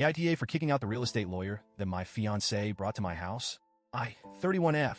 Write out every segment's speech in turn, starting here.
AITA for kicking out the real estate lawyer that my fiance brought to my house. I, 31F,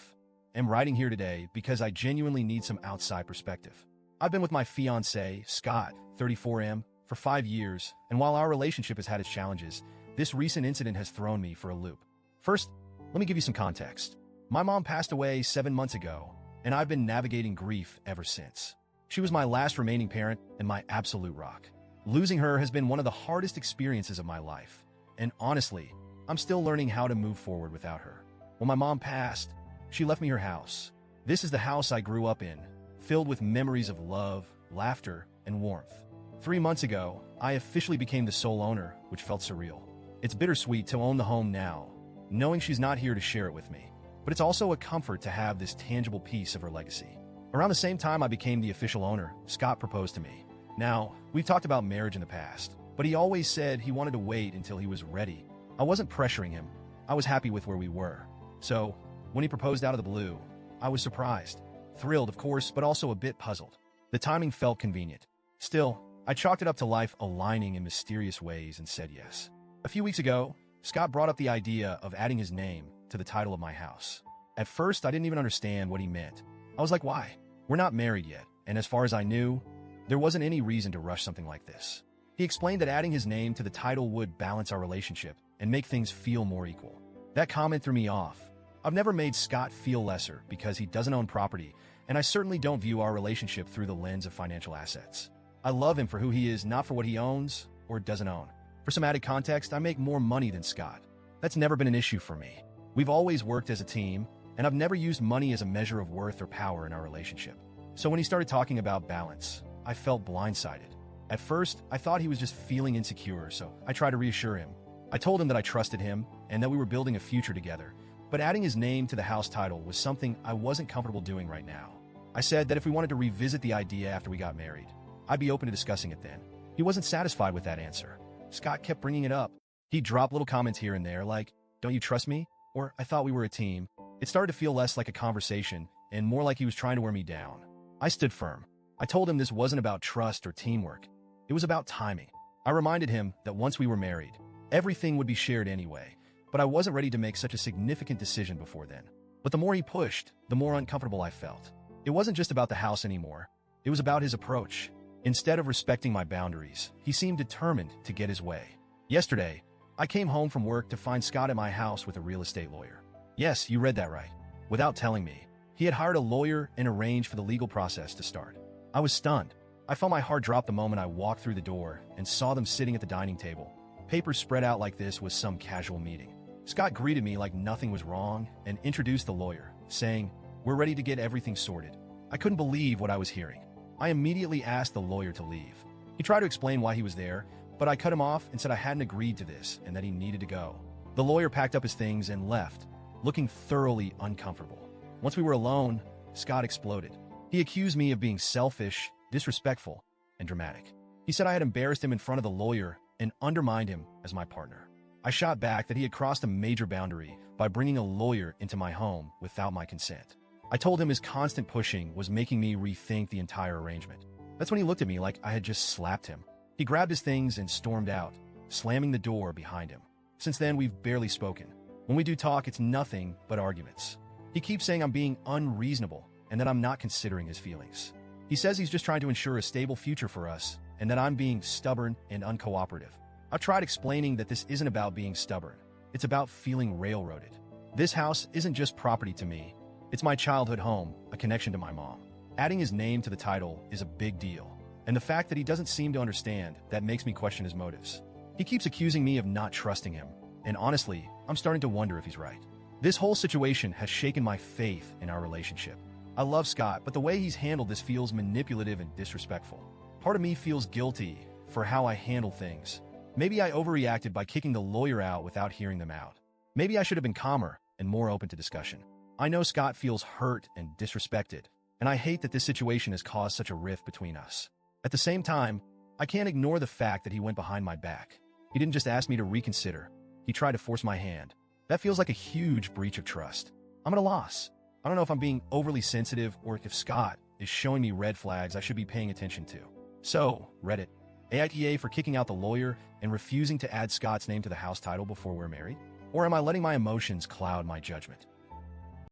am writing here today because I genuinely need some outside perspective. I've been with my fiance, Scott, 34M, for 5 years, and while our relationship has had its challenges, this recent incident has thrown me for a loop. First, let me give you some context. My mom passed away 7 months ago, and I've been navigating grief ever since. She was my last remaining parent and my absolute rock. Losing her has been one of the hardest experiences of my life, and honestly, I'm still learning how to move forward without her. When my mom passed, she left me her house. This is the house I grew up in, filled with memories of love, laughter, and warmth. 3 months ago, I officially became the sole owner, which felt surreal. It's bittersweet to own the home now, knowing she's not here to share it with me. But it's also a comfort to have this tangible piece of her legacy. Around the same time I became the official owner, Scott proposed to me. Now, we've talked about marriage in the past, but he always said he wanted to wait until he was ready. I wasn't pressuring him. I was happy with where we were. So, when he proposed out of the blue, I was surprised. Thrilled, of course, but also a bit puzzled. The timing felt convenient. Still, I chalked it up to life aligning in mysterious ways and said yes. A few weeks ago, Scott brought up the idea of adding his name to the title of my house. At first, I didn't even understand what he meant. I was like, why? We're not married yet, and as far as I knew, there wasn't any reason to rush something like this. He explained that adding his name to the title would balance our relationship and make things feel more equal. That comment threw me off. I've never made Scott feel lesser because he doesn't own property, and I certainly don't view our relationship through the lens of financial assets. I love him for who he is, not for what he owns or doesn't own. For some added context, I make more money than Scott. That's never been an issue for me. We've always worked as a team, and I've never used money as a measure of worth or power in our relationship. So when he started talking about balance, I felt blindsided. At first, I thought he was just feeling insecure, so I tried to reassure him. I told him that I trusted him and that we were building a future together, but adding his name to the house title was something I wasn't comfortable doing right now. I said that if we wanted to revisit the idea after we got married, I'd be open to discussing it then. He wasn't satisfied with that answer. Scott kept bringing it up. He'd drop little comments here and there like, "Don't you trust me?" Or, "I thought we were a team." It started to feel less like a conversation and more like he was trying to wear me down. I stood firm. I told him this wasn't about trust or teamwork. It was about timing. I reminded him that once we were married, everything would be shared anyway, but I wasn't ready to make such a significant decision before then. But the more he pushed, the more uncomfortable I felt. It wasn't just about the house anymore. It was about his approach. Instead of respecting my boundaries, he seemed determined to get his way. Yesterday, I came home from work to find Scott at my house with a real estate lawyer. Yes, you read that right. Without telling me, he had hired a lawyer and arranged for the legal process to start. I was stunned. I felt my heart drop the moment I walked through the door and saw them sitting at the dining table. Papers spread out like this was some casual meeting. Scott greeted me like nothing was wrong and introduced the lawyer, saying, "We're ready to get everything sorted." I couldn't believe what I was hearing. I immediately asked the lawyer to leave. He tried to explain why he was there, but I cut him off and said I hadn't agreed to this and that he needed to go. The lawyer packed up his things and left, looking thoroughly uncomfortable. Once we were alone, Scott exploded. He accused me of being selfish, disrespectful, and dramatic. He said I had embarrassed him in front of the lawyer and undermined him as my partner. I shot back that he had crossed a major boundary by bringing a lawyer into my home without my consent. I told him his constant pushing was making me rethink the entire arrangement. That's when he looked at me like I had just slapped him. He grabbed his things and stormed out, slamming the door behind him. Since then, we've barely spoken. When we do talk, it's nothing but arguments. He keeps saying I'm being unreasonable and that I'm not considering his feelings. He says he's just trying to ensure a stable future for us and that I'm being stubborn and uncooperative. I've tried explaining that this isn't about being stubborn. It's about feeling railroaded. This house isn't just property to me. It's my childhood home, a connection to my mom. Adding his name to the title is a big deal, and the fact that he doesn't seem to understand that makes me question his motives. He keeps accusing me of not trusting him, and honestly, I'm starting to wonder if he's right. This whole situation has shaken my faith in our relationship. I love Scott, but the way he's handled this feels manipulative and disrespectful. Part of me feels guilty for how I handle things. Maybe I overreacted by kicking the lawyer out without hearing them out. Maybe I should have been calmer and more open to discussion. I know Scott feels hurt and disrespected, and I hate that this situation has caused such a rift between us. At the same time, I can't ignore the fact that he went behind my back. He didn't just ask me to reconsider. He tried to force my hand. That feels like a huge breach of trust. I'm at a loss. I don't know if I'm being overly sensitive or if Scott is showing me red flags I should be paying attention to. So, Reddit, AITA for kicking out the lawyer and refusing to add Scott's name to the house title before we're married? Or am I letting my emotions cloud my judgment?